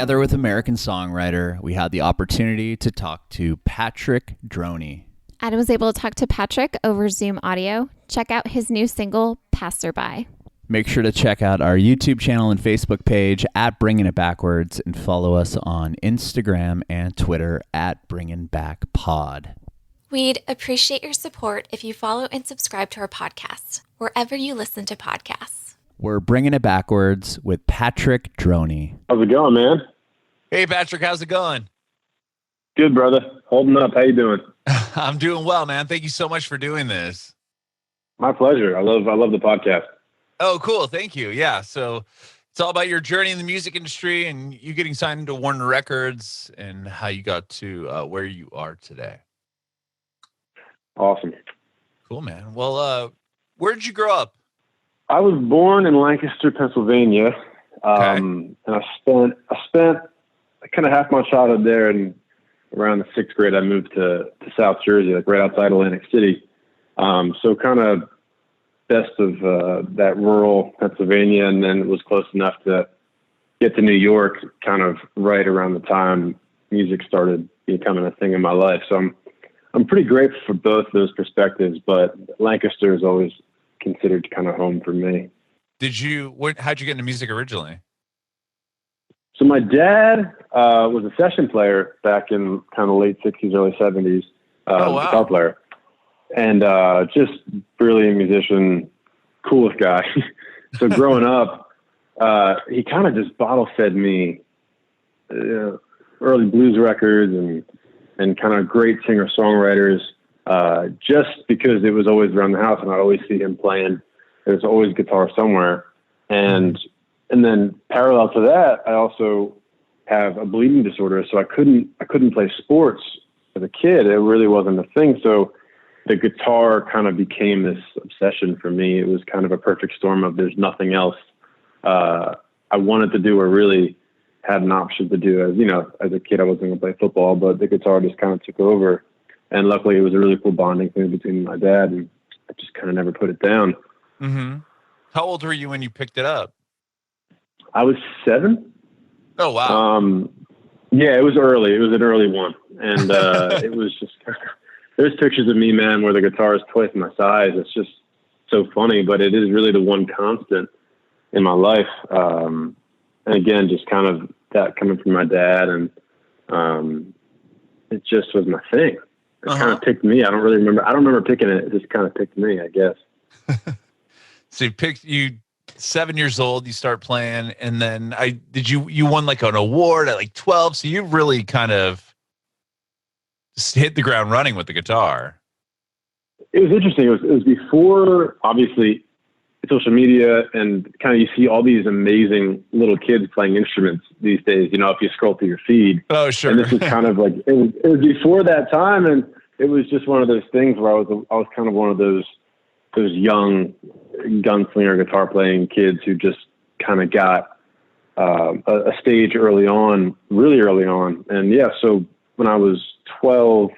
Together with American songwriter, we had the opportunity to talk to Patrick Droney. Adam was able to talk to Patrick over Zoom audio. Check out his new single, Passerby. Make sure to check out our YouTube channel and Facebook page at Bringing It Backwards and follow us on Instagram and Twitter at Bringing Back Pod. We'd appreciate your support if you follow and subscribe to our podcast, wherever you listen to podcasts. We're Bringing It Backwards with Patrick Droney. How's it going, man? Hey, Patrick, how's it going? Good, brother. Holding up. How you doing? I'm doing well, man. Thank you so much for doing this. My pleasure. I love the podcast. Oh, cool. Thank you. Yeah. So it's all about your journey in the music industry and you getting signed to Warner Records and how you got to where you are today. Awesome. Cool, man. Well, where did you grow up? I was born in Lancaster, Pennsylvania, and I spent kind of half my childhood there. And around the sixth grade, I moved to South Jersey, like right outside Atlantic City. So kind of best of that rural Pennsylvania, and then it was close enough to get to New York kind of right around the time music started becoming a thing in my life. So I'm pretty grateful for both those perspectives, but Lancaster is always considered kind of home for me. How'd you get into music originally? So my dad was a session player back in kind of late 60s, early 70s, guitar player. And just brilliant musician, coolest guy. So growing up, he kind of just bottle fed me early blues records and kind of great singer-songwriters, just because it was always around the house and I'd always see him playing. There's always guitar somewhere. And then parallel to that, I also have a bleeding disorder, so I couldn't play sports as a kid. It really wasn't a thing. So the guitar kind of became this obsession for me. It was kind of a perfect storm of there's nothing else I wanted to do or really had an option to do. As a kid, I wasn't going to play football, but the guitar just kind of took over. And luckily, it was a really cool bonding thing between my dad, and I just kind of never put it down. Mm-hmm. How old were you when you picked it up? I was 7. Oh, wow. Yeah, it was early. It was an early one. And it was just, there's pictures of me, man, where the guitar is twice my size. It's just so funny, but it is really the one constant in my life. And again, just kind of that coming from my dad, and it just was my thing. It kind of picked me. I don't remember picking it. It just kind of picked me, I guess. So you 7 years old, you start playing, and then you won like an award at like 12. So you really kind of just hit the ground running with the guitar. It was interesting. It was before, obviously, social media, and kind of you see all these amazing little kids playing instruments these days, if you scroll through your feed. Oh, sure. And this is kind of like, it was before that time. And it was just one of those things where I was kind of one of those young gunslinger guitar playing kids who just kind of got a stage early on, really early on. And yeah, so when I was 12,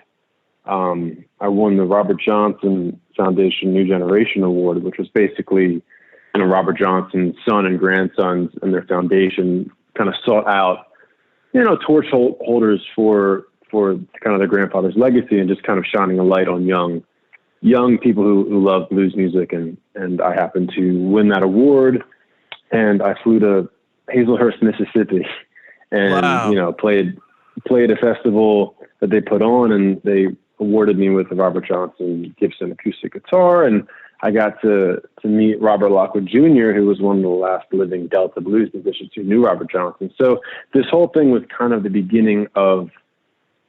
I won the Robert Johnson Foundation New Generation Award, which was basically, Robert Johnson's son and grandsons and their foundation kind of sought out, torch holders for kind of their grandfather's legacy, and just kind of shining a light on young people who love blues music. And I happened to win that award, and I flew to Hazelhurst, Mississippi, and, played a festival that they put on, and they awarded me with the Robert Johnson Gibson acoustic guitar. And I got to meet Robert Lockwood Jr., who was one of the last living Delta blues musicians who knew Robert Johnson. So this whole thing was kind of the beginning of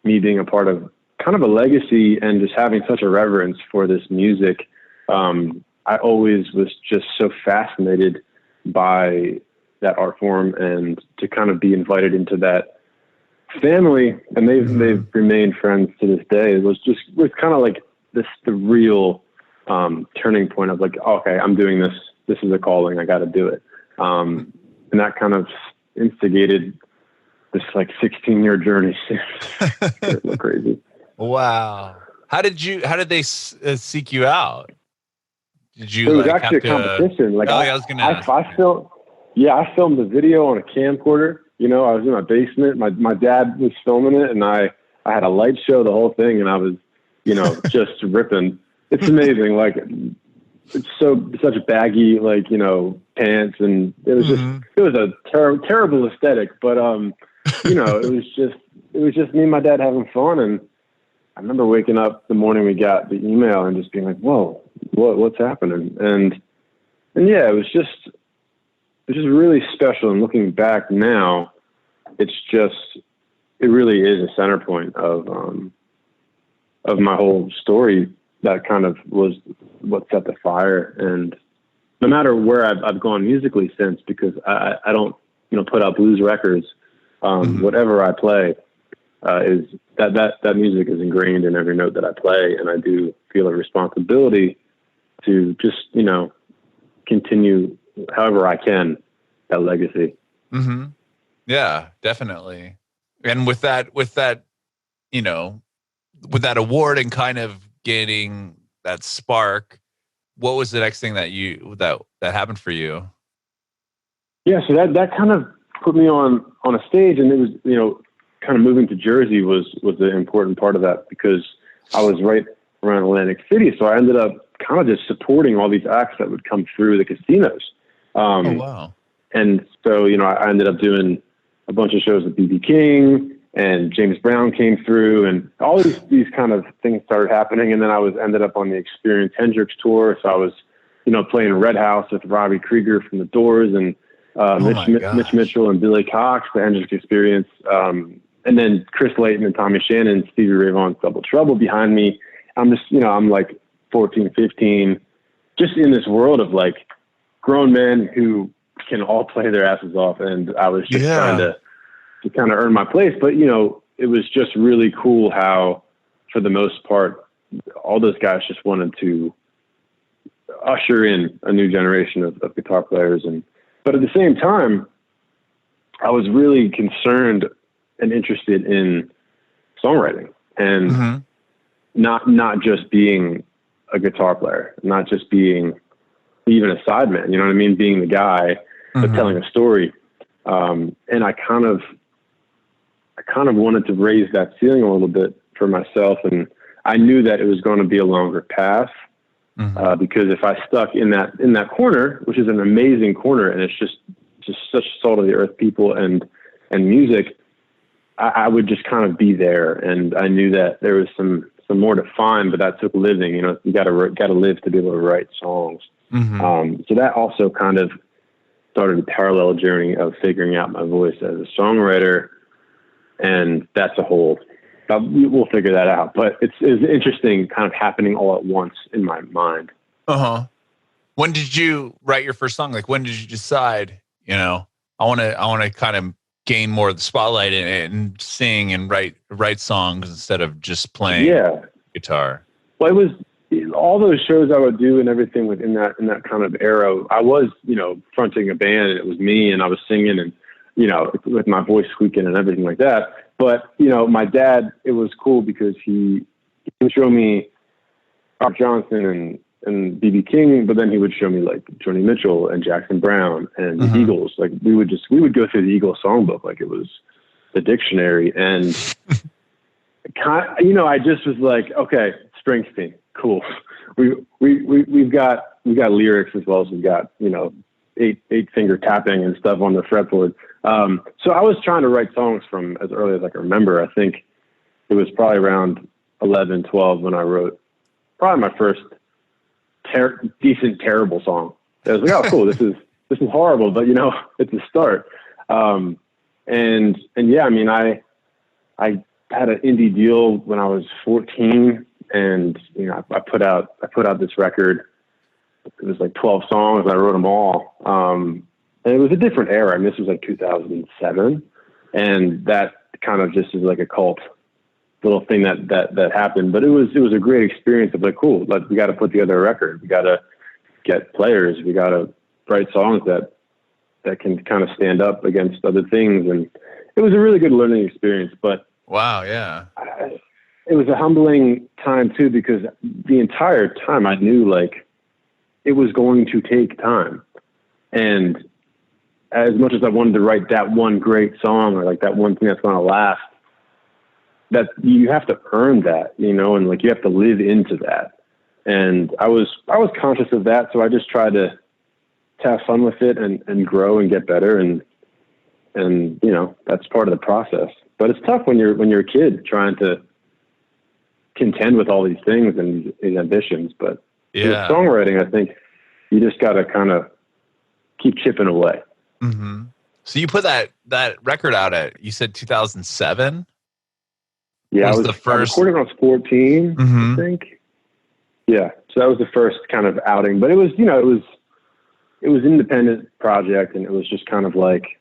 me being a part of kind of a legacy and just having such a reverence for this music. I always was just so fascinated by that art form, and to kind of be invited into that family, and they've remained friends to this day. It was kind of like the real turning point of like, okay, I'm doing this. This is a calling. I got to do it. And that kind of instigated this like 16-year journey. It's so crazy. Wow. How did they seek you out? Did you? It was actually a competition. Like, I was going to ask. I filmed the video on a camcorder. You know, I was in my basement. My dad was filming it, and I had a light show, the whole thing, and I was, you know, just ripping. It's amazing. Like, it's such baggy, like, you know, pants, and it was it was a terrible aesthetic, but you know, it was just me and my dad having fun. And I remember waking up the morning we got the email and just being like, whoa, what's happening? And yeah, it was just really special. And looking back now, it really is a center point of my whole story. That kind of was what set the fire. And no matter where I've gone musically since, because I don't, you know, put out blues records, whatever I play, is that music is ingrained in every note that I play. And I do feel a responsibility to just, you know, continue however I can that legacy. Mm-hmm. Yeah, definitely. And with that, you know, with that award and kind of getting that spark, what was the next thing that happened for you? Yeah, so that kind of put me on a stage, and it was, you know, kind of moving to Jersey was the important part of that, because I was right around Atlantic City. So I ended up kind of just supporting all these acts that would come through the casinos. Oh, wow. And so, you know, I ended up doing a bunch of shows with B.B. King, and James Brown came through, and all these kind of things started happening. And then I ended up on the Experience Hendrix tour. So I was, you know, playing Red House with Robbie Krieger from The Doors, and Mitch Mitchell and Billy Cox, the Hendrix Experience. And then Chris Layton and Tommy Shannon, Stevie Ray Vaughan's Double Trouble behind me. I'm just, you know, I'm like 14, 15, just in this world of like grown men who can all play their asses off. And I was just trying to kind of earn my place. But, you know, it was just really cool how, for the most part, all those guys just wanted to usher in a new generation of guitar players. But at the same time, I was really concerned and interested in songwriting, and not just being a guitar player, not just being even a sideman, you know what I mean? Being the guy, but telling a story. And I kind of wanted to raise that ceiling a little bit for myself. And I knew that it was going to be a longer path, because if I stuck in that corner, which is an amazing corner, and it's just such salt of the earth people and music, I would just kind of be there. And I knew that there was some more to find, but that took living. You know, you got to live to be able to write songs. So that also kind of started a parallel journey of figuring out my voice as a songwriter. And that's a whole, we'll figure that out. But it's interesting kind of happening all at once in my mind. When did you write your first song? Like, when did you decide, you know, I want to kind of gain more of the spotlight and sing and write songs instead of just playing guitar? Well, it was all those shows I would do and everything within that kind of era. I was, you know, fronting a band, and it was me, and I was singing, and, you know, with my voice squeaking and everything like that. But, you know, my dad, it was cool because he would show me Robert Johnson and B.B. King, but then he would show me like Joni Mitchell and Jackson Brown and the Eagles. Like we would go through the Eagles songbook like it was the dictionary. And you know, I just was like, okay, Springsteen, cool. We've got lyrics as well as we've got, you know, eight finger tapping and stuff on the fretboard. So I was trying to write songs from as early as I can remember. I think it was probably around 11, 12 when I wrote probably my first decent terrible song. I was like, oh, cool, this is horrible, but, you know, it's a start. And yeah, I mean, I had an indie deal when I was 14, and, you know, I put out this record. It was like 12 songs. I wrote them all. And it was a different era. I mean, this was like 2007, and that kind of just is like a cult little thing that happened. But it was a great experience of like, cool, like we got to put together a record. We got to get players. We got to write songs that can kind of stand up against other things. And it was a really good learning experience. But wow, yeah, it was a humbling time too, because the entire time I knew like it was going to take time. And as much as I wanted to write that one great song or like that one thing that's going to last, that you have to earn that, you know, and like you have to live into that. And I was conscious of that. So I just tried to have fun with it and grow and get better. And, you know, that's part of the process, but it's tough when you're a kid trying to contend with all these things and these ambitions. But with songwriting, I think you just got to kind of keep chipping away. Mm-hmm. So you put that record out you said 2007? Yeah, was I recorded when I was 14, I think. Yeah, so that was the first kind of outing, but it was, you know, it was independent project, and it was just kind of like,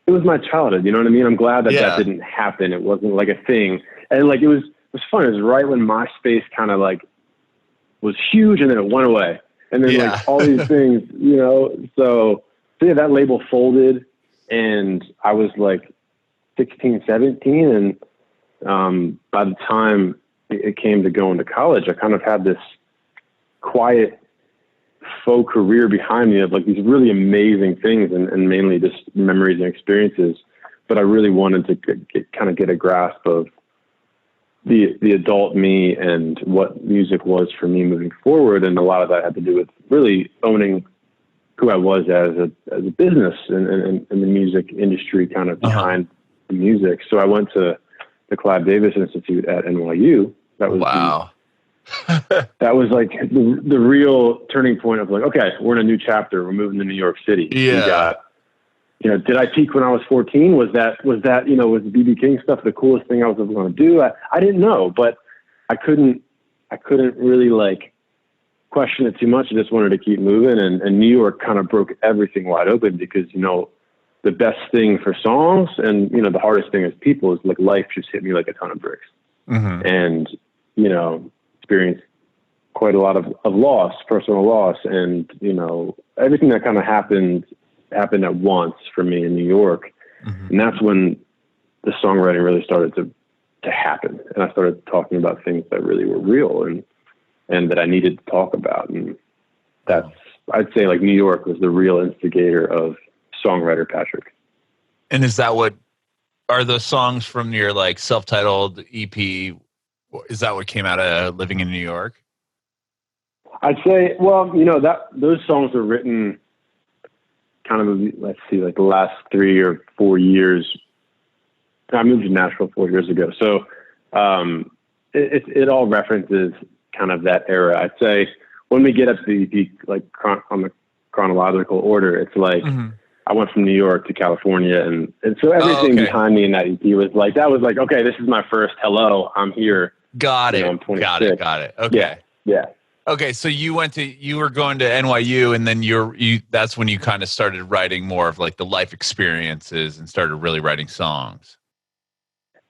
it was my childhood, you know what I mean? I'm glad that that didn't happen. It wasn't like a thing. And like, it was fun. It was right when MySpace kind of like was huge, and then it went away. And then like all these things, you know, so yeah, that label folded, and I was like 16, 17. And by the time it came to going to college, I kind of had this quiet faux career behind me of like these really amazing things and mainly just memories and experiences. But I really wanted to get a grasp of the adult me and what music was for me moving forward. And a lot of that had to do with really owning who I was as a business and the music industry kind of behind the music. So I went to the Clive Davis Institute at NYU. That was that was like the real turning point of like, okay, we're in a new chapter. We're moving to New York City. Yeah. We got, you know, did I peak when I was 14? Was that, you know, was the BB King stuff the coolest thing I was ever going to do? I didn't know, but I couldn't really like question it too much. I just wanted to keep moving. And New York kind of broke everything wide open because, you know, the best thing for songs and, you know, the hardest thing as people is like life just hit me like a ton of bricks. And, you know, experienced quite a lot of loss, personal loss. And, you know, everything that kind of happened at once for me in New York. And that's when the songwriting really started to happen. And I started talking about things that really were real and that I needed to talk about. And that's, I'd say like New York was the real instigator of songwriter Patrick. And is that what are those songs from your like self-titled EP? Is that what came out of living in New York? I'd say, well, you know, those songs were written kind of, let's see, like the last 3 or 4 years. I moved to Nashville 4 years ago. So it all references kind of that era. I'd say when we get up to the like on the chronological order, it's like I went from New York to California. And so everything behind me in that EP was like, that was like, okay, this is my first hello, I'm here. Got it. I'm 26. Got it. Okay. Yeah. Okay. So you were going to NYU, and then that's when you kind of started writing more of like the life experiences and started really writing songs.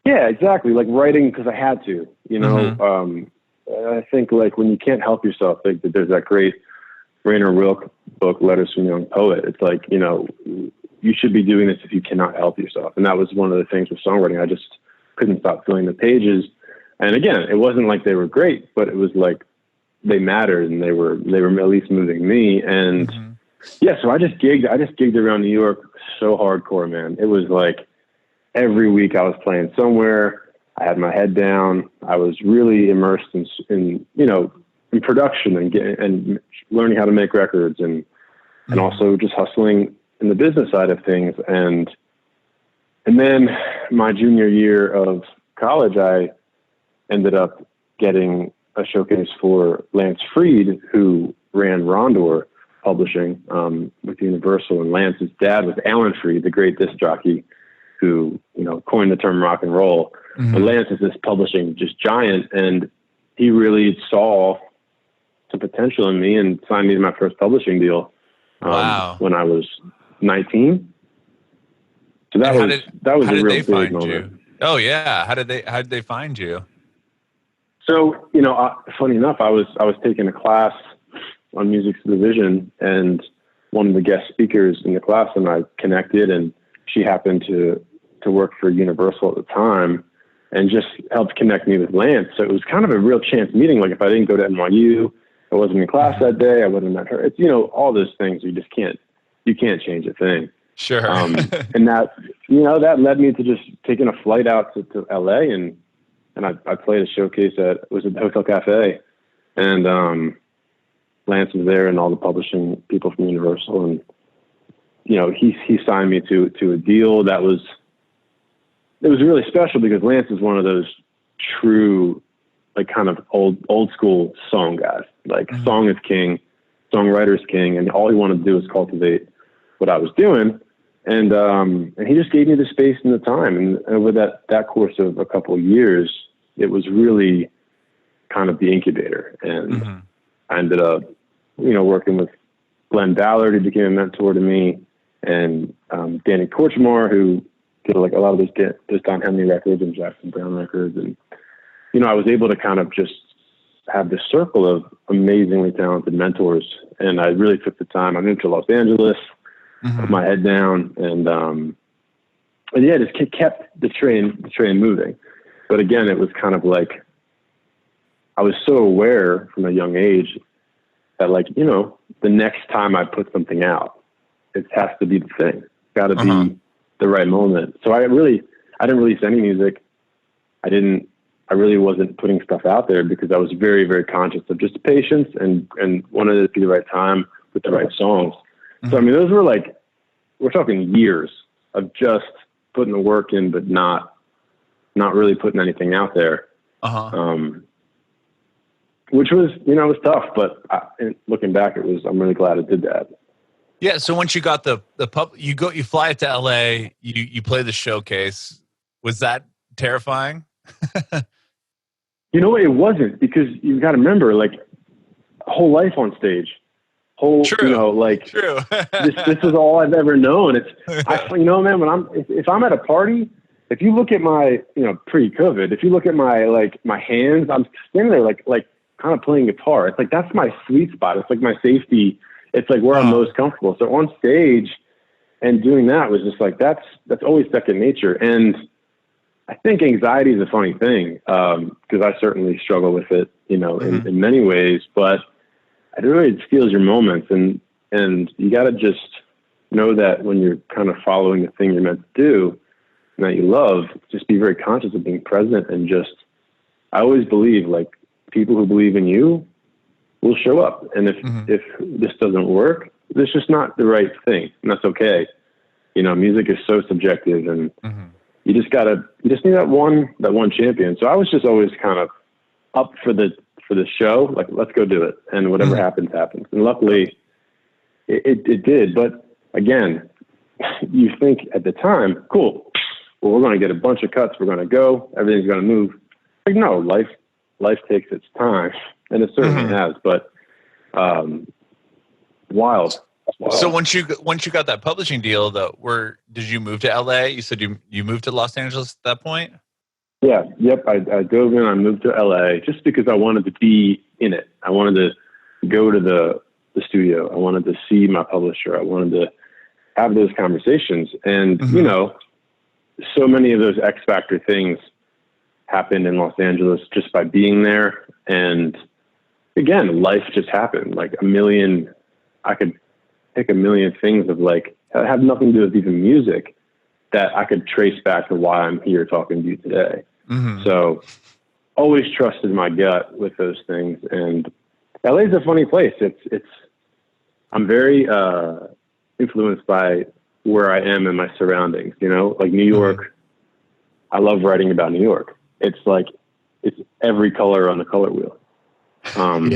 Yeah, exactly. Like writing because I had to, you know. I think like when you can't help yourself, like there's that great Rainer Wilk book, Letters from a Young Poet. It's like, you know, you should be doing this if you cannot help yourself. And that was one of the things with songwriting. I just couldn't stop filling the pages. And again, it wasn't like they were great, but it was like they mattered and they were at least moving me. And yeah, so I just gigged around New York so hardcore, man. It was like every week I was playing somewhere. I had my head down. I was really immersed in you know, in production and learning how to make records and also just hustling in the business side of things. And then my junior year of college, I ended up getting a showcase for Lance Freed, who ran Rondor Publishing with Universal. And Lance's dad was Alan Freed, the great disc jockey who, you know, coined the term rock and roll. And Lance is this publishing just giant, and he really saw some potential in me and signed me to my first publishing deal when I was 19. So that was a real big moment. Oh yeah. How did they find you? So, you know, funny enough, I was taking a class on music supervision, and one of the guest speakers in the class and I connected, and she happened to work for Universal at the time and just helped connect me with Lance. So it was kind of a real chance meeting. Like if I didn't go to NYU, I wasn't in class that day, I wouldn't have met her. It's, you know, all those things you just can't you can't change a thing. Sure. And that, that led me to just taking a flight out to LA, and I played a showcase at the Hotel Cafe, and Lance was there and all the publishing people from Universal, and he signed me to a deal that was really special, because Lance is one of those true, like, kind of old school song guys. Like, song is king, songwriter is king, and all he wanted to do was cultivate what I was doing. And he just gave me the space and the time. And over that course of a couple of years, it was really kind of the incubator. And I ended up, working with Glenn Ballard, who became a mentor to me, and Danny Korchmar, who did like a lot of those Don Henley records and Jackson Browne records. And, I was able to kind of just have this circle of amazingly talented mentors. And I really took the time. I moved to Los Angeles, put my head down, and yeah, just kept the train moving. But again, it was kind of like, I was so aware from a young age that, like, the next time I put something out, it has to be the thing. It's got to be the right moment. So I didn't release any music. I really wasn't putting stuff out there, because I was very, very conscious of just patience and wanted it to be the right time with the right songs. So, I mean, those were like, we're talking years of just putting the work in, but not really putting anything out there. Which was, was tough, but looking back, I'm really glad I did that. Yeah. So once you got the you fly it to LA, you play the showcase. Was that terrifying? It wasn't, because you've got to remember, like, whole life on stage, True. True. this is all I've ever known. Man, if I'm at a party, if you look at my, pre-COVID, if you look at my hands, I'm standing there like kind of playing guitar. It's like, that's my sweet spot. It's like my safety. It's like where I'm most comfortable. So on stage and doing that was just like, that's always second nature. And I think anxiety is a funny thing, because I certainly struggle with it, in many ways, but it really steals your moments. And you got to just know that when you're kind of following the thing you're meant to do and that you love, just be very conscious of being present. And I always believe, like, people who believe in you will show up. And if this doesn't work, it's just not the right thing. And that's okay. Music is so subjective, and you just need that one champion. So I was just always kind of up for the show. Like, let's go do it. And whatever happens. And luckily it did. But again, you think at the time, cool, well, we're going to get a bunch of cuts. We're going to go, everything's going to move. Like, no, life takes its time, and it certainly has, but, wild. So once you got that publishing deal, did you move to LA? You said you moved to Los Angeles at that point? Yeah. Yep. I dove in, I moved to LA just because I wanted to be in it. I wanted to go to the studio. I wanted to see my publisher. I wanted to have those conversations. And, so many of those X factor things happened in Los Angeles just by being there. And again, life just happened. Like I could pick a million things of, like, have nothing to do with even music that I could trace back to why I'm here talking to you today. So always trusted my gut with those things. And LA is a funny place. I'm very influenced by where I am and my surroundings, like New York. I love writing about New York. It's like, it's every color on the color wheel. And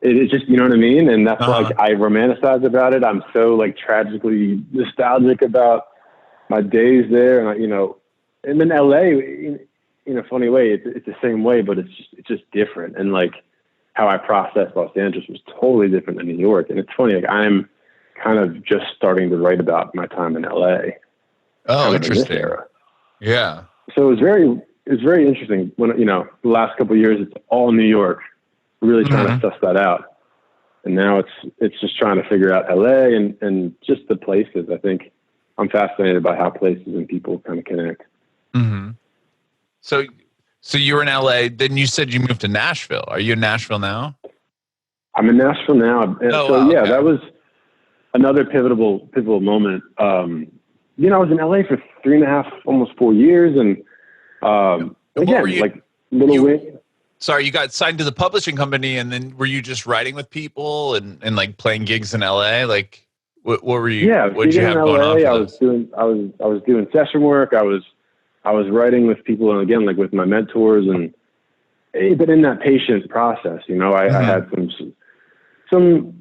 it's just, you know what I mean? And that's like, I romanticize about it. I'm so, like, tragically nostalgic about my days there. And and then LA, in a funny way, it's the same way, but it's just different. And, like, how I processed Los Angeles was totally different than New York. And it's funny, like, I'm kind of just starting to write about my time in LA. Oh, interesting. Era. Yeah. So it was very interesting when, the last couple of years, it's all New York, really trying to suss that out. And now it's just trying to figure out LA and just the places. I think I'm fascinated by how places and people kind of connect. So you were in LA, then you said you moved to Nashville. Are you in Nashville now? I'm in Nashville now. And okay. That was another pivotal moment. You know, I was in LA for 3.5, almost 4 years. And again, like little win. Sorry, you got signed to the publishing company, and then were you just writing with people and like playing gigs in LA? Like, what were you? Yeah, what did you have going on? I was doing session work. I was writing with people, and again, like with my mentors, and but in that patient process, you know, I had some.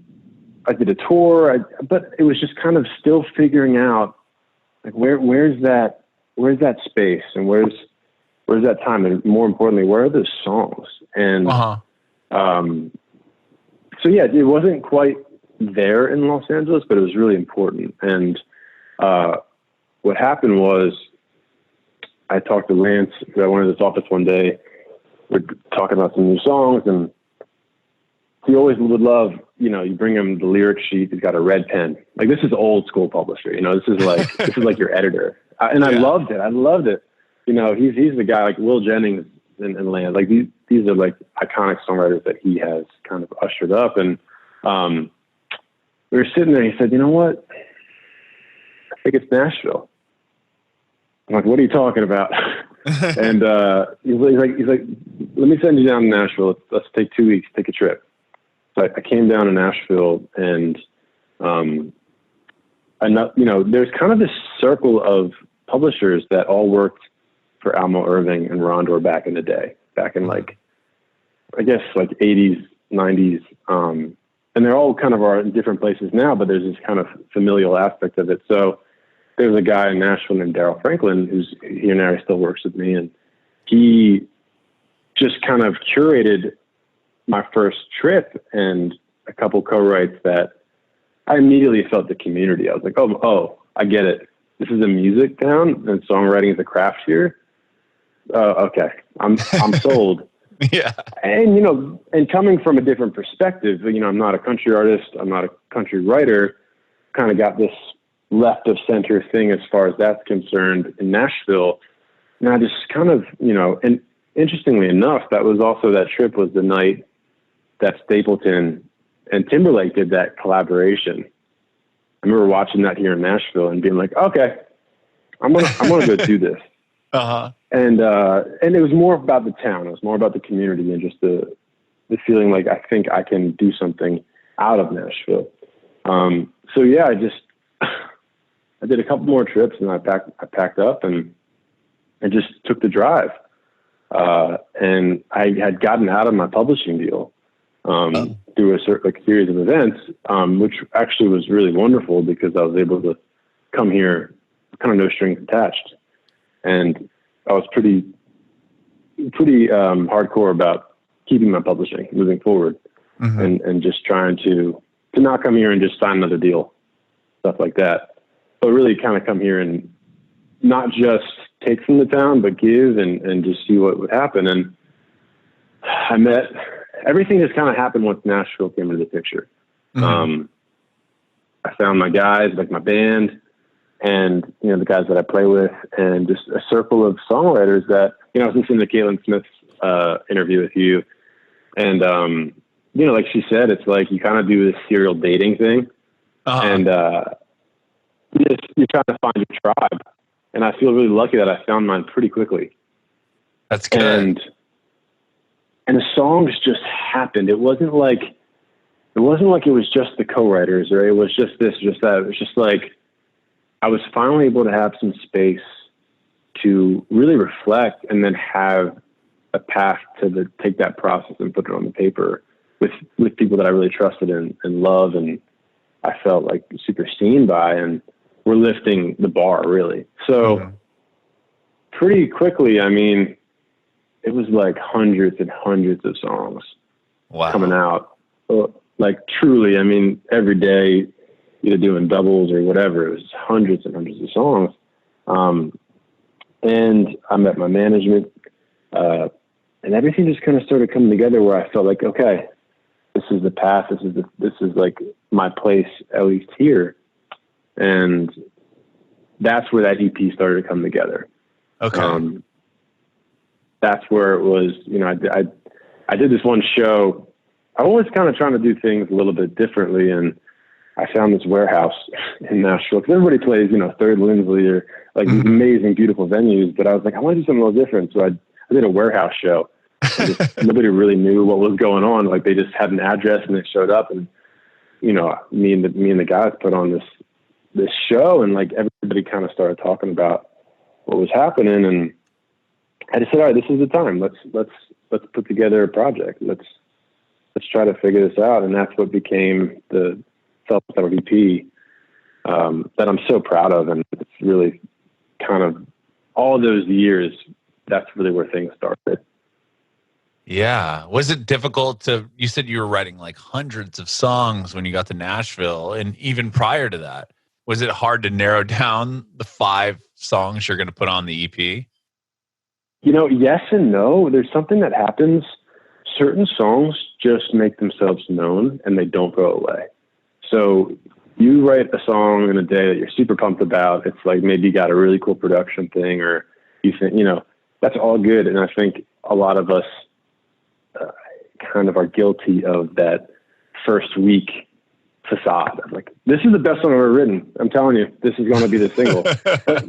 I did a tour, but it was just kind of still figuring out like where's that space, and where's that time, and more importantly, where are those songs? And so yeah, it wasn't quite there in Los Angeles, but it was really important. And what happened was, I talked to Lance, who I went to his office one day. We're talking about some new songs, and he always would love, you know, you bring him the lyric sheet. He's got a red pen. Like, this is old school publisher. You know, this is like your editor. And I loved it. You know, he's the guy, like Will Jennings and Lance. Like these are like iconic songwriters that he has kind of ushered up. And we were sitting there. He said, "You know what? I think it's Nashville." I'm like, "What are you talking about?" And he's like, "Let me send you down to Nashville. Let's take 2 weeks, take a trip." So I came down to Nashville, and you know, there's kind of this circle of publishers that all worked for Almo Irving and Rondor back in the day, back in like, I guess like 80s, 90s. And they're all kind of are in different places now, but there's this kind of familial aspect of it. So there's a guy in Nashville named Daryl Franklin, who's here now, he still works with me. And he just kind of curated my first trip and a couple co-writes that I immediately felt the community. I was like, oh, I get it. This is a music town and songwriting is a craft here. Okay. I'm sold. Yeah. And, you know, and coming from a different perspective, you know, I'm not a country artist. I'm not a country writer. Kind of got this left of center thing as far as that's concerned in Nashville. And I just kind of, you know, and interestingly enough, that was also, that trip was the night that Stapleton and Timberlake did that collaboration. I remember watching that here in Nashville and being like, okay, I'm gonna go do this. And it was more about the town. It was more about the community and just the feeling like I think I can do something out of Nashville. So yeah, I did a couple more trips, and I packed up and just took the drive. And I had gotten out of my publishing deal through a series of events, which actually was really wonderful because I was able to come here kind of no strings attached. And I was pretty hardcore about keeping my publishing moving forward, and just trying to not come here and just sign another deal, stuff like that, but really kind of come here and not just take from the town, but give and just see what would happen. And I met, everything just kind of happened once Nashville came into the picture. I found my guys, like my band, and, you know, the guys that I play with, and just a circle of songwriters that, you know, I was listening to Caitlin Smith's interview with you. And, you know, like she said, it's like you kind of do this serial dating thing. And you're trying to find your tribe. And I feel really lucky that I found mine pretty quickly. That's good. And the songs just happened. It wasn't like it was just the co-writers, or it was just this, just that. It was just like I was finally able to have some space to really reflect, and then have a path to take that process and put it on the paper with people that I really trusted and love, and I felt like super seen by, and we're lifting the bar really. So pretty quickly, I mean, it was like hundreds and hundreds of songs coming out. Like truly, I mean, every day, either doing doubles or whatever, it was hundreds and hundreds of songs. And I met my management, and everything just kind of started coming together where I felt like, okay, this is the path. This is like my place, at least here. And that's where that EP started to come together. Okay. That's where it was, you know, I did this one show. I always kind of trying to do things a little bit differently. And I found this warehouse in Nashville, because everybody plays, Third Lindsley or like these amazing, beautiful venues. But I was like, I want to do something a little different. So I did a warehouse show. Nobody really knew what was going on. Like, they just had an address and it showed up, and me and the guys put on this show, and like everybody kind of started talking about what was happening, and I just said, all right, this is the time. Let's put together a project. Let's try to figure this out, and that's what became the Selftitled EP that I'm so proud of, and it's really kind of all those years. That's really where things started. Yeah. Was it difficult you said you were writing like hundreds of songs when you got to Nashville, and even prior to that, was it hard to narrow down the 5 songs you're going to put on the EP? Yes and no. There's something that happens. Certain songs just make themselves known and they don't go away. So you write a song in a day that you're super pumped about. It's like maybe you got a really cool production thing, or you think, that's all good. And I think a lot of us kind of are guilty of that first week facade. I'm like, this is the best song I've ever written. I'm telling you, this is going to be the single. But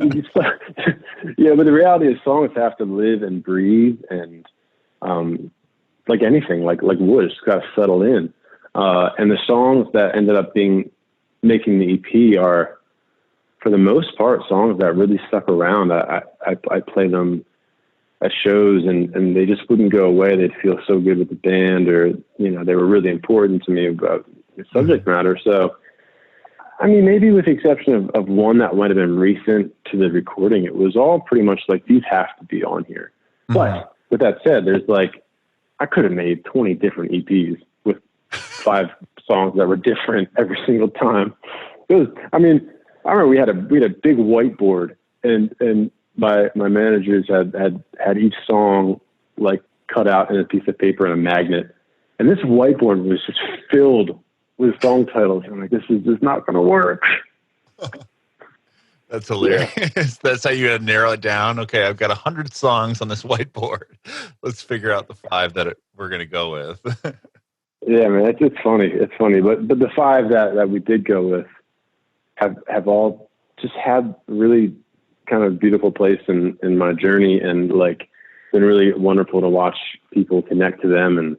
the reality is songs have to live and breathe, and like anything, like wood, it's got to settle in. And the songs that ended up making the EP are, for the most part, songs that really stuck around. I play them at shows, and they just wouldn't go away. They'd feel so good with the band, or they were really important to me about the subject matter. So, I mean, maybe with the exception of one that might have been recent to the recording, it was all pretty much like, these have to be on here. But with that said, there's like, I could have made 20 different EPs with 5 songs that were different every single time. I remember we had a big whiteboard, and my managers had each song like cut out in a piece of paper and a magnet, and this whiteboard was just filled with song titles. I'm like, this is just not going to work. That's hilarious. Yeah. That's how you had to narrow it down. Okay, I've got 100 songs on this whiteboard. Let's figure out the 5 that we're going to go with. Yeah, man, it's funny. It's funny, but the 5 that we did go with have all just had really kind of beautiful place in my journey, and like been really wonderful to watch people connect to them. And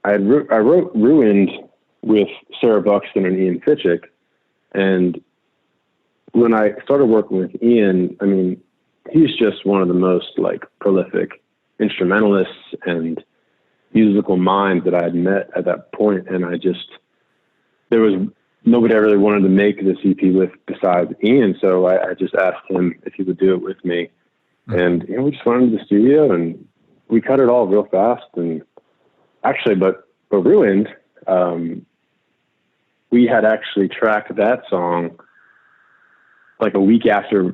I wrote Ruined with Sarah Buxton and Ian Fitchick, and when I started working with Ian, I mean, he's just one of the most like prolific instrumentalists and musical minds that I had met at that point. And there was nobody I really wanted to make this EP with besides Ian. So I just asked him if he would do it with me. And, we just went into the studio and we cut it all real fast. And actually, but Ruined, we had actually tracked that song like a week after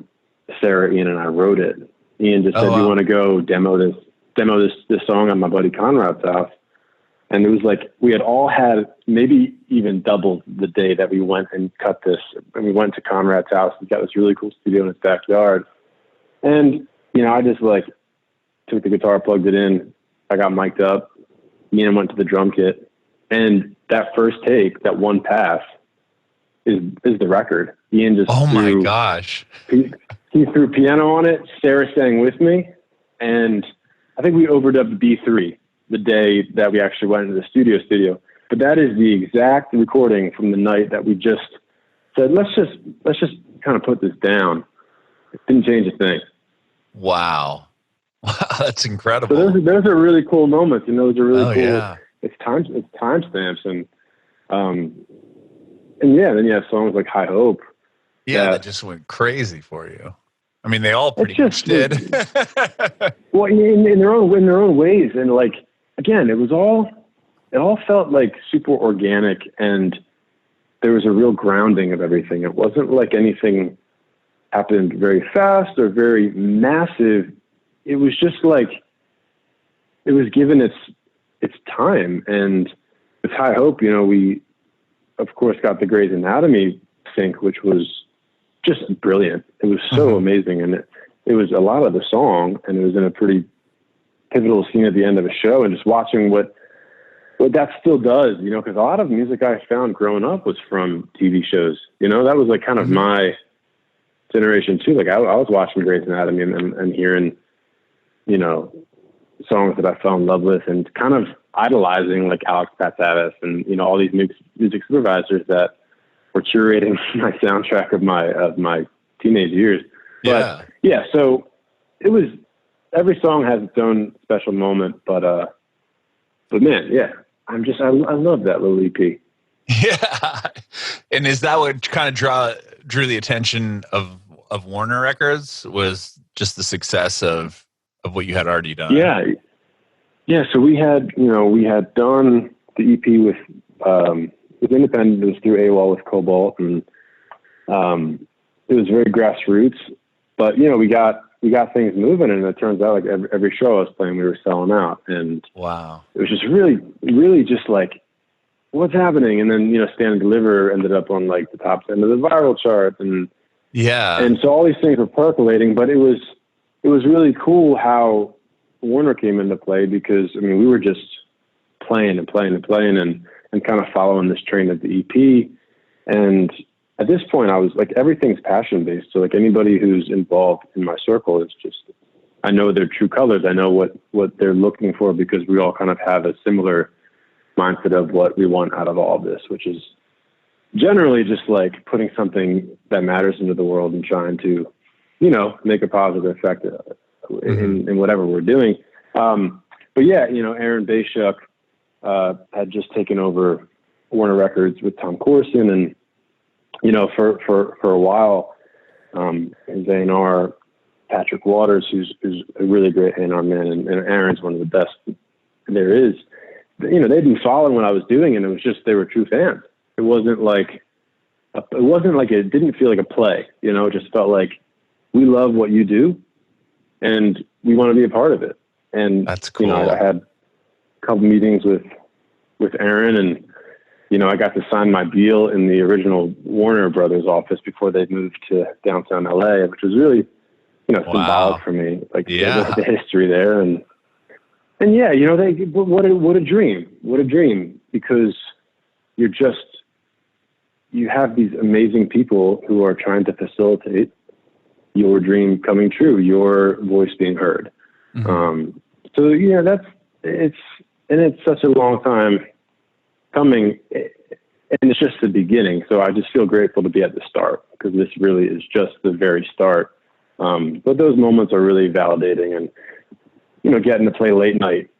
Sarah, Ian, and I wrote it. Ian just said, "You want to go demo this song on my buddy Conrad's house?" And it was like, we had all had maybe even doubled the day that we went and cut this. And we went to Conrad's house. We got this really cool studio in his backyard. And, I just like took the guitar, plugged it in. I got mic'd up. Ian went to the drum kit. And that first take, that one pass is the record. Ian just my gosh. He threw piano on it. Sarah sang with me. And I think we overdubbed B3 the day that we actually went into the studio. But that is the exact recording from the night that we just said, let's just kind of put this down. It didn't change a thing. Wow, that's incredible. So those are really cool moments, and those are really cool. Yeah. It's timestamps, and then you have songs like High Hope. Yeah, that just went crazy for you. I mean, they all pretty much did. Well, in their own ways, and like again, it all felt like super organic, and there was a real grounding of everything. It wasn't like anything happened very fast or very massive. It was just like it was given its time. And with High Hope, we of course got the Grey's Anatomy sync, which was just brilliant. It was so amazing, and it was a lot of the song, and it was in a pretty pivotal scene at the end of a show. And just watching what But that still does, you know, because a lot of music I found growing up was from TV shows. You know, that was like kind of my generation too. Like I was watching Grey's Anatomy and hearing, you know, songs that I fell in love with and kind of idolizing like Alex Patsavas and, you know, all these music supervisors that were curating my soundtrack of my teenage years. But yeah, so it was, every song has its own special moment, but man, yeah, I love that little EP. Yeah. And is that what kind of drew the attention of Warner Records, was just the success of what you had already done? Yeah. Yeah. So we had done the EP with independent. It was through AWOL with Cobalt, and it was very grassroots, but you know, we got things moving, and it turns out like every show I was playing, we were selling out, and wow, it was just really, really just like, what's happening? And then, you know, Stand and Deliver ended up on like the top 10 of the viral chart, and so all these things were percolating, but it was really cool how Warner came into play, because I mean, we were just playing and kind of following this train of the EP. And at this point I was like, everything's passion based. So like anybody who's involved in my circle is just, I know their true colors. I know what they're looking for, because we all kind of have a similar mindset of what we want out of all of this, which is generally just like putting something that matters into the world and trying to, you know, make a positive effect in whatever we're doing. But yeah, you know, Aaron Bayshuk had just taken over Warner Records with Tom Corson, and you know, for a while, his A&R, Patrick Waters, who's a really great A&R man, and Aaron's one of the best there is. You know, they'd been following what I was doing, and it was just, they were true fans. It wasn't like it didn't feel like a play, you know, it just felt like, we love what you do and we want to be a part of it. And that's cool. You know, I had a couple meetings with Aaron, and, you know, I got to sign my deal in the original Warner Brothers office before they moved to downtown LA, which was really, you know, symbolic for me, like the history there. And yeah, you know, what a dream, because you have these amazing people who are trying to facilitate your dream coming true, your voice being heard. So, you know, it's such a long time coming, and it's just the beginning. So I just feel grateful to be at the start, because this really is just the very start. But those moments are really validating, and, you know, getting to play late night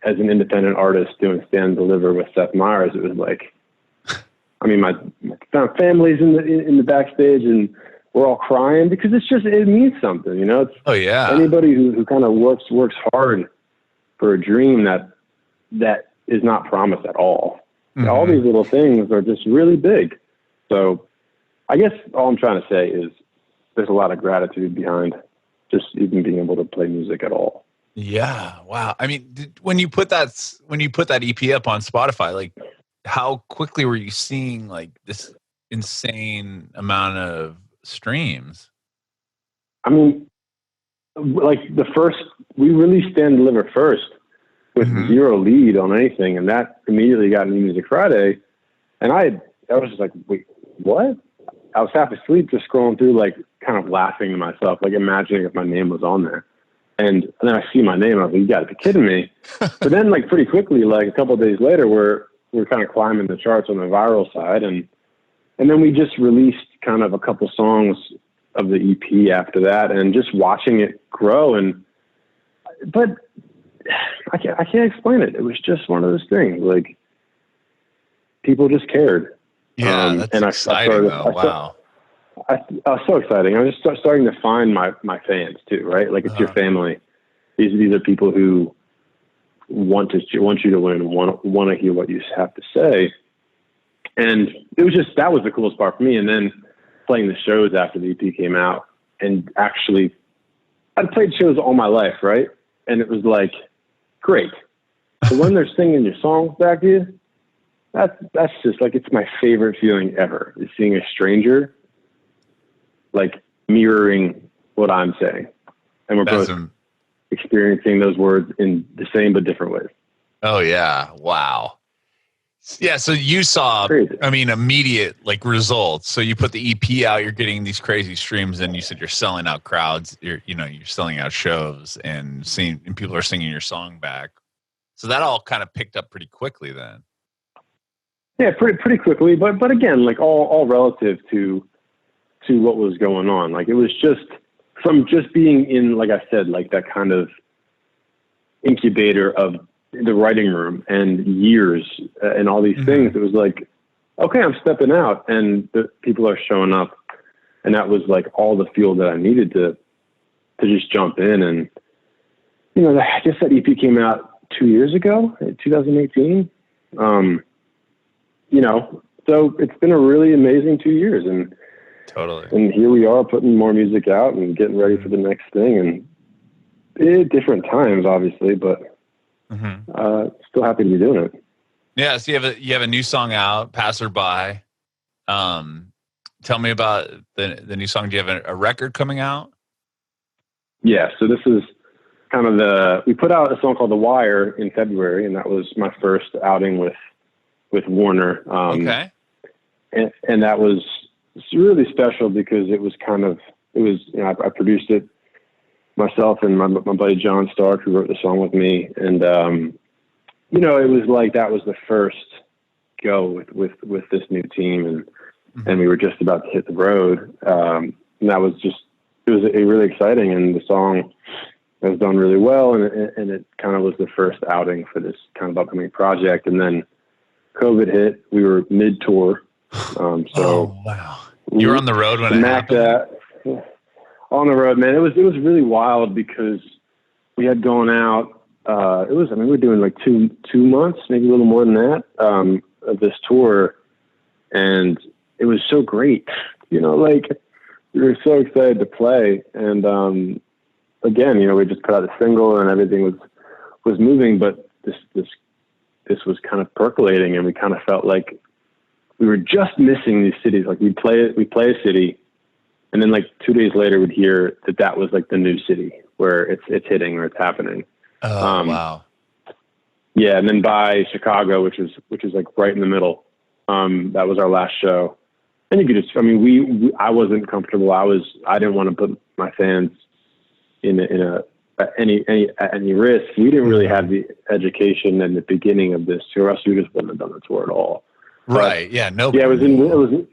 as an independent artist doing Stand and Deliver with Seth Meyers, it was like, I mean, my family's in the backstage, and we're all crying, because it means something, you know. It's, anybody who kind of works hard for a dream that is not promised at all. All these little things are just really big. So I guess all I'm trying to say is there's a lot of gratitude behind just even being able to play music at all. Yeah. Wow. I mean, when you put that EP up on Spotify, like, how quickly were you seeing like this insane amount of streams? I mean, like we released Stand and Deliver first with zero lead on anything, and that immediately got New Music Friday. And I was just like, wait, what? I was half asleep just scrolling through, like kind of laughing to myself, like imagining if my name was on there. And then I see my name, I was like, you gotta be kidding me. But then like pretty quickly, like a couple of days later, we're kind of climbing the charts on the viral side. And then we just released kind of a couple songs of the EP after that, and just watching it grow. But I can't explain it. It was just one of those things. Like, people just cared. Yeah, that's exciting though. Wow. I was so exciting. I was just starting to find my fans too, right? Like, it's your family. These are people who want you to win, want to hear what you have to say. And it was just, that was the coolest part for me. And then playing the shows after the EP came out, and actually, I'd played shows all my life, right? And it was like, great. But when they're singing your songs back to you, that's just like, it's my favorite feeling ever, is seeing a stranger like mirroring what I'm saying. And we're both experiencing those words in the same but different ways. Oh yeah. Wow. Yeah. So you saw, Crazy. immediate like results. So you put the EP out, you're getting these crazy streams, and you said you're selling out crowds. You're selling out shows and people are singing your song back. So that all kind of picked up pretty quickly then. Yeah, pretty quickly, but again, like all relative to what was going on. Like it was just from just being in, like I said, like that kind of incubator of the writing room and years and all these things. It was like, okay, I'm stepping out and the people are showing up, and that was like all the fuel that I needed to just jump in. And I guess that EP came out 2 years ago, 2018. So it's been a really amazing 2 years, and totally. And here we are putting more music out and getting ready for the next thing, and different times, obviously, but still happy to be doing it. Yeah. So you have a new song out, Passerby. Tell me about the new song. Do you have a record coming out? Yeah. So this is kind of we put out a song called The Wire in February, and that was my first outing with Warner. Okay. And that was really special because it was I produced it myself and my buddy John Stark, who wrote the song with me. And, it was like, that was the first go with this new team. And we were just about to hit the road. And that was it was really exciting. And the song was done really well. And it kind of was the first outing for this kind of upcoming project. And then COVID hit, we were mid-tour. Oh, wow. You were on the road when it happened? On the road, man. It was really wild because we had gone out. We were doing like two months, maybe a little more than that, of this tour. And it was so great. Like we were so excited to play. And, again, we just put out a single and everything was moving, but this was kind of percolating, and we kind of felt like we were just missing these cities. Like we'd play a city, and then like 2 days later we'd hear that was like the new city where it's hitting or it's happening. Oh, wow. Yeah. And then by Chicago, which is like right in the middle. That was our last show. And you could just, I wasn't comfortable. I didn't want to put my fans in any risk. We didn't really have the education in the beginning of this tour, else we just wouldn't have done the tour at all. Right. But, yeah. Nobody. Yeah.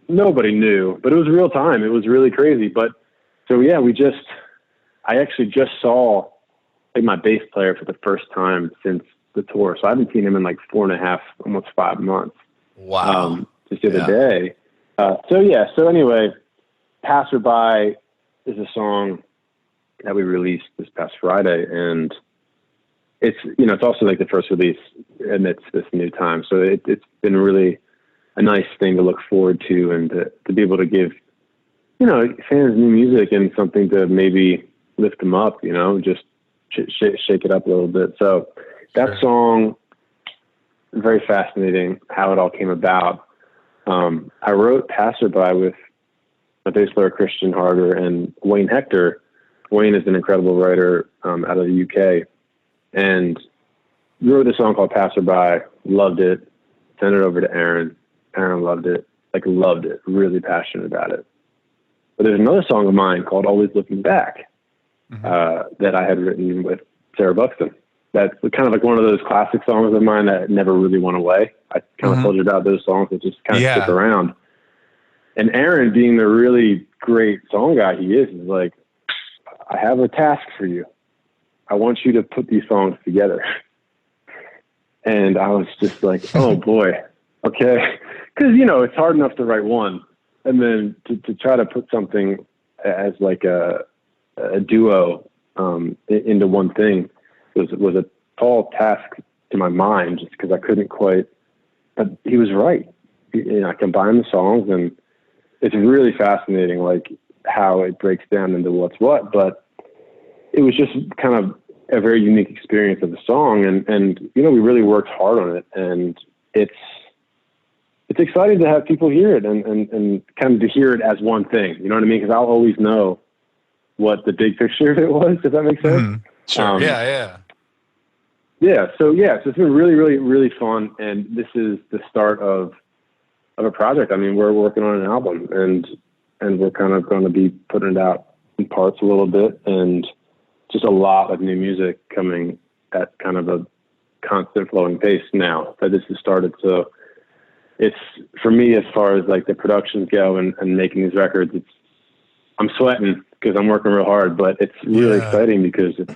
Nobody knew, but it was real time. It was really crazy. But so, yeah, I actually just saw like my bass player for the first time since the tour. So I haven't seen him in like 4.5, almost 5 months. Wow. Just the other day. So anyway, Passerby is a song that we released this past Friday, and it's also like the first release amidst this new time. So it's been really a nice thing to look forward to, and to be able to give, fans new music and something to maybe lift them up, just shake it up a little bit. So that song, very fascinating how it all came about. I wrote Passerby with my bass player, Christian Harder, and Wayne Hector. Wayne is an incredible writer out of the UK, and wrote a song called Passerby, loved it, sent it over to Aaron. Aaron loved it, really passionate about it. But there's another song of mine called Always Looking Back that I had written with Sarah Buxton. That's kind of like one of those classic songs of mine that never really went away. I kind of told you about those songs that just kind of stick around. And Aaron, being the really great song guy he is like, I have a task for you. I want you to put these songs together. And I was just like, oh boy. Okay. Cause it's hard enough to write one, and then to try to put something as like a duo, into one thing was a tall task to my mind, just cause I couldn't quite, but he was right. I combined the songs, and it's really fascinating, like how it breaks down into what's what, but it was just kind of a very unique experience of the song. And we really worked hard on it, and it's exciting to have people hear it and kind of to hear it as one thing, you know what I mean? Cause I'll always know what the big picture of it was, if that makes sense. Sure. Yeah. So it's been really, really, really fun. And this is the start of a project. I mean, we're working on an album, and we're kind of going to be putting it out in parts a little bit, and just a lot of new music coming at kind of a constant flowing pace now that this has started. So it's, for me, as far as like the productions go and making these records, I'm sweating because I'm working real hard, but it's really exciting because it's,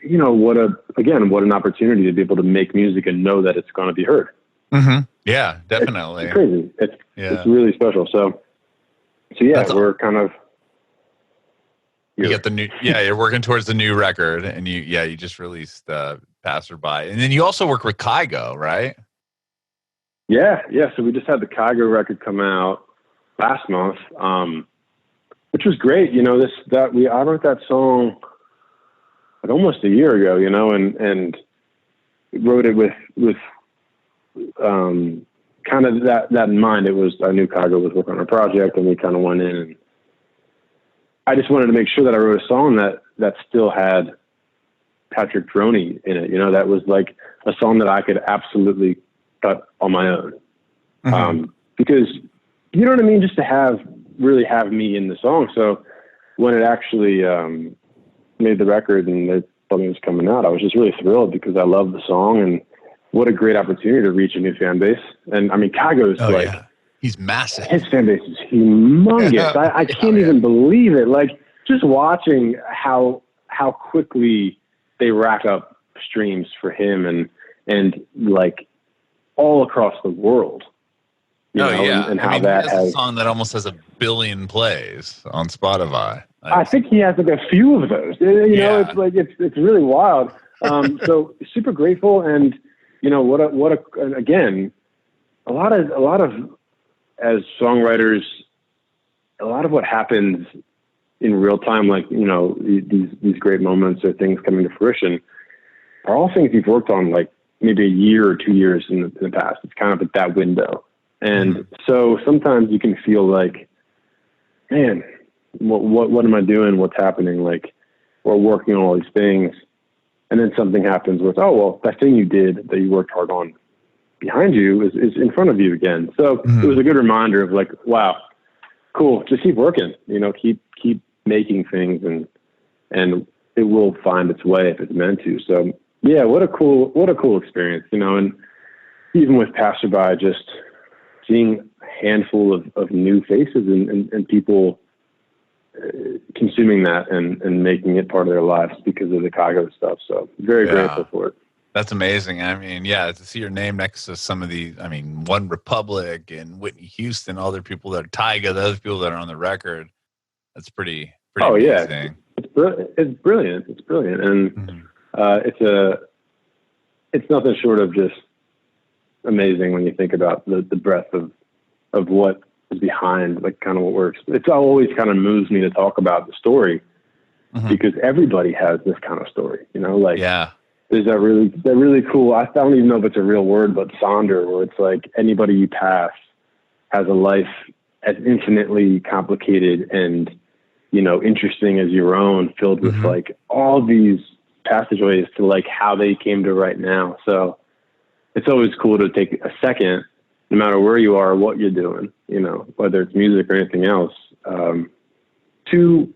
what an opportunity to be able to make music and know that it's going to be heard. Mm-hmm. Yeah, definitely. It's crazy. It's really special. So we're kind of, you get the new, you're working towards the new record, and you just released Passerby, and then you also work with Kygo, right? Yeah. So we just had the Kygo record come out last month, which was great. I wrote that song like almost a year ago, and wrote it with kind of that in mind. I knew Kygo was working on a project, and we kind of went in, and I just wanted to make sure that I wrote a song that still had Patrick Droney in it. That was like a song that I could absolutely cut on my own. Mm-hmm. Because, you know what I mean? Just to really have me in the song. So when it actually made the record and they told me it was coming out, I was just really thrilled because I love the song, and what a great opportunity to reach a new fan base. And I mean, Kygo's he's massive. His fan base is humongous. I can't even believe it. Like, just watching how quickly they rack up streams for him and like all across the world. And how that has a song that almost has 1 billion plays on Spotify. I think he has like a few of those. It's like it's really wild. So super grateful, and again, a lot of as songwriters, a lot of what happens in real time, like these great moments or things coming to fruition, are all things you've worked on like maybe a year or 2 years in the past. It's kind of at that window. And so sometimes you can feel like, man, what am I doing? What's happening? Like, we're working on all these things, and then something happens with, oh, well, that thing you did that you worked hard on behind you is in front of you again. So it was a good reminder of like, wow, cool. Just keep working, keep making things, and it will find its way if it's meant to. So yeah, what a cool experience, and even with Passerby, just seeing a handful of new faces and people consuming that and making it part of their lives because of the Kygo stuff. So very grateful for it. That's amazing. I mean, to see your name next to some of the, One Republic and Whitney Houston, all the people that are Tyga, those people that are on the record, that's pretty amazing. It's brilliant. It's brilliant. And it's nothing short of just amazing when you think about the breadth of what is behind, like, kind of what works. It's always kind of moves me to talk about the story because everybody has this kind of story, there's that really cool, I don't even know if it's a real word, but sonder, where it's like anybody you pass has a life as infinitely complicated and, interesting as your own, filled with like all these passageways to like how they came to right now. So it's always cool to take a second, no matter where you are, what you're doing, whether it's music or anything else, to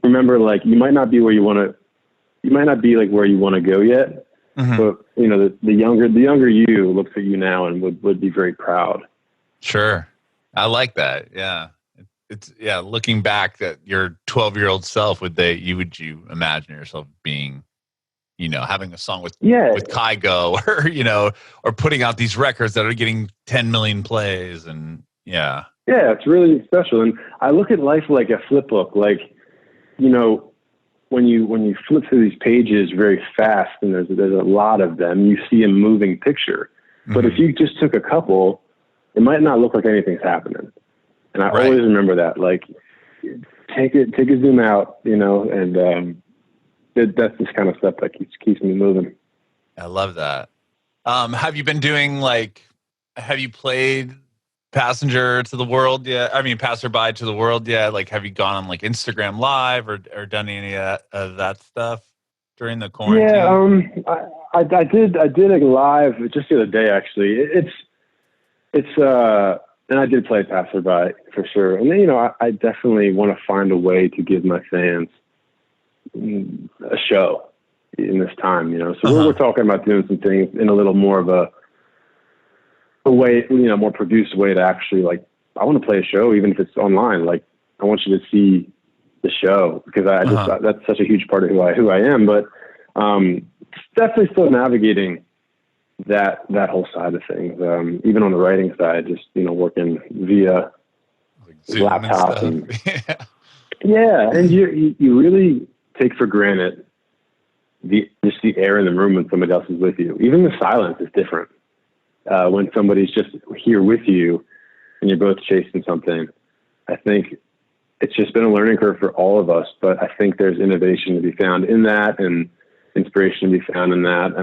remember, like, you might not be where you want to, you might not be like where you want to go yet, but the younger you looks at you now and would be very proud. Sure. I like that. Yeah. It's looking back at your 12-year-old self, would you imagine yourself being, having a song with Kygo or putting out these records that are getting 10 million plays and it's really special. And I look at life like a flip book, like, when you flip through these pages very fast and there's a lot of them, you see a moving picture. But if you just took a couple, it might not look like anything's happening. And I always remember that, like, take a zoom out, and that's this kind of stuff that keeps me moving. I love that. Have you been doing have you played Passenger to the World yet? Passerby to the World yet? Like, have you gone on like Instagram Live or done any of that stuff? during the quarantine? Yeah, I did a live just the other day, actually. And I did play Passerby for sure. And then, you know, I definitely want to find a way to give my fans a show in this time, you know. So we're talking about doing some things in a little more of a way, you know, more produced way to actually, like, I want to play a show, even if it's online. Like, I want you to see the show, because that's such a huge part of who I am. But definitely still navigating that whole side of things. Even on the writing side, just, you know, working via Zoom laptop and yeah, and you really take for granted just the air in the room when somebody else is with you. Even the silence is different when somebody's just here with you and you're both chasing something. I think it's just been a learning curve for all of us, but I think there's innovation to be found in that and inspiration to be found in that.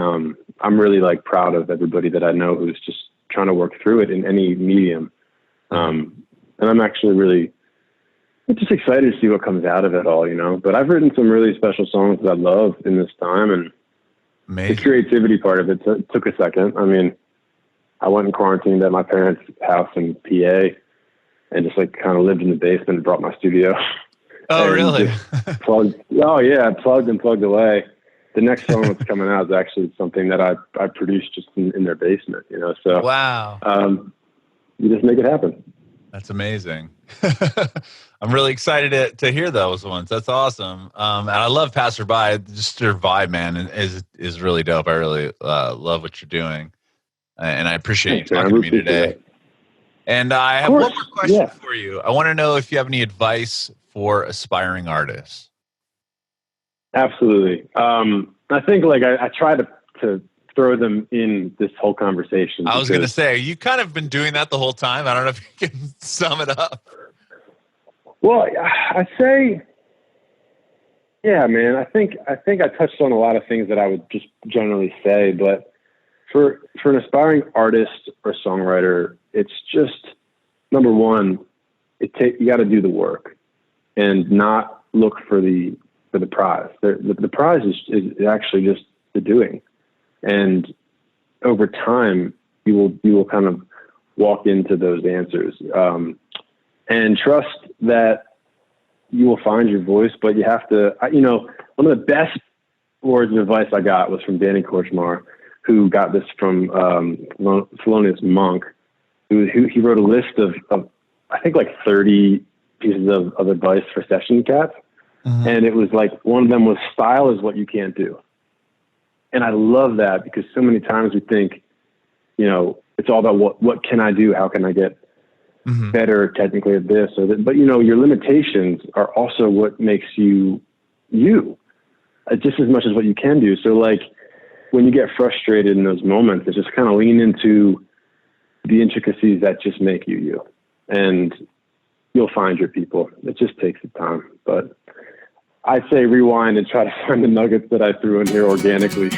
I'm really, like, proud of everybody that I know who's just trying to work through it in any medium. And I'm actually really just excited to see what comes out of it all, you know. But I've written some really special songs that I love in this time, and Amazing. The creativity part of it took a second. I mean, I went and quarantined at my parents' house in PA and just, like, kind of lived in the basement and brought my studio. Oh, really? plugged and plugged away. The next song that's coming out is actually something that I produced just in their basement, you know. So wow, you just make it happen. that's amazing. I'm really excited to hear those ones. That's awesome. And I love Passerby. Just your vibe, man, is really dope. I really love what you're doing, and I appreciate you talking to me today. And I have one more question for you. I want to know if you have any advice for aspiring artists. Absolutely. I think, like, I try to throw them in this whole conversation. I was going to say, you kind of been doing that the whole time. I don't know if you can sum it up. Well, I say, yeah, man, I think I touched on a lot of things that I would just generally say, but for an aspiring artist or songwriter, it's just, number one, you got to do the work and not look for the prize. The prize is actually just the doing. And over time, you will kind of walk into those answers, and trust that you will find your voice. But you have to, you know, one of the best words of advice I got was from Danny Korchmar, who got this from Thelonious Monk, who he wrote a list of I think like 30 pieces of advice for session cats. And it was like, one of them was, style is what you can't do. And I love that, because so many times we think, you know, it's all about what can I do? How can I get better technically at this or that? But, you know, your limitations are also what makes you just as much as what you can do. So, like, when you get frustrated in those moments, it's just kind of lean into the intricacies that just make you. And you'll find your people. It just takes the time. But I'd say rewind and try to find the nuggets that I threw in here organically.